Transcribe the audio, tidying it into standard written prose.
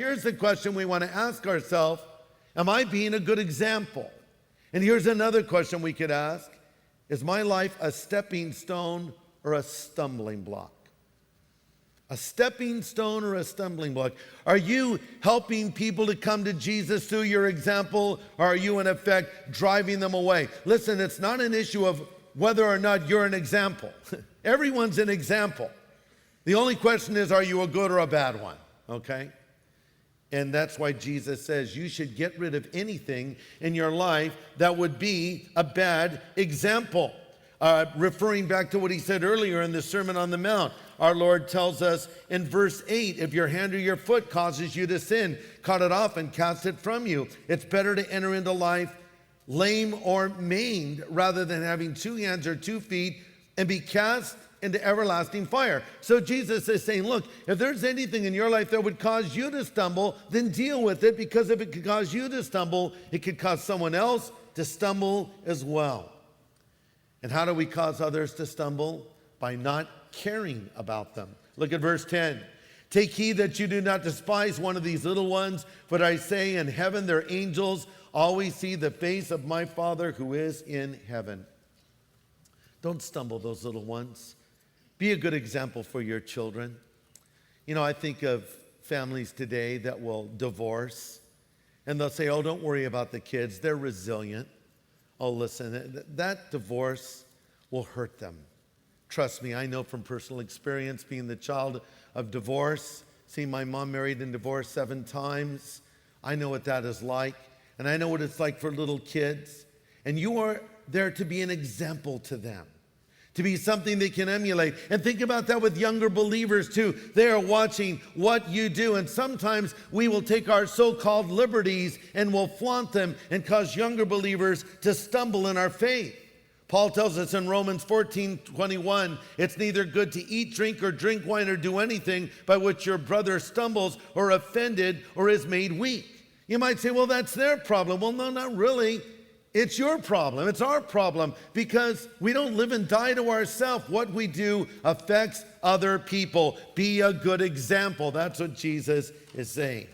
Here's the question we want to ask ourselves. Am I being a good example? And here's another question we could ask. Is my life a stepping stone or a stumbling block? A stepping stone or a stumbling block? Are you helping people to come to Jesus through your example, or are you in effect driving them away? Listen, it's not an issue of whether or not you're an example. Everyone's an example. The only question is, are you a good or a bad one? Okay? And that's why Jesus says you should get rid of anything in your life that would be a bad example. Referring back to what he said earlier in the Sermon on the Mount, our Lord tells us in verse 8, if your hand or your foot causes you to sin, cut it off and cast it from you. It's better to enter into life lame or maimed rather than having 2 hands or 2 feet and be cast into everlasting fire. So Jesus is saying, look, if there's anything in your life that would cause you to stumble, then deal with it, because if it could cause you to stumble, it could cause someone else to stumble as well. And how do we cause others to stumble? By not caring about them. Look at verse 10. Take heed that you do not despise one of these little ones, for I say in heaven their angels always see the face of my Father who is in heaven. Don't stumble those little ones. Be a good example for your children. You know, I think of families today that will divorce, and they'll say, oh, don't worry about the kids. They're resilient. Oh, listen, that divorce will hurt them. Trust me, I know from personal experience, being the child of divorce, seeing my mom married and divorced 7 times. I know what that is like, and I know what it's like for little kids. And you are there to be an example to them, to be something they can emulate. And think about that with younger believers too. They are watching what you do, and sometimes we will take our so-called liberties and will flaunt them and cause younger believers to stumble in our faith. Paul tells us in Romans 14:21, it's neither good to eat, drink, or drink wine, or do anything by which your brother stumbles or offended or is made weak. You might say, well, that's their problem. Well, no, not really. It's your problem. It's our problem, because we don't live and die to ourselves. What we do affects other people. Be a good example. That's what Jesus is saying.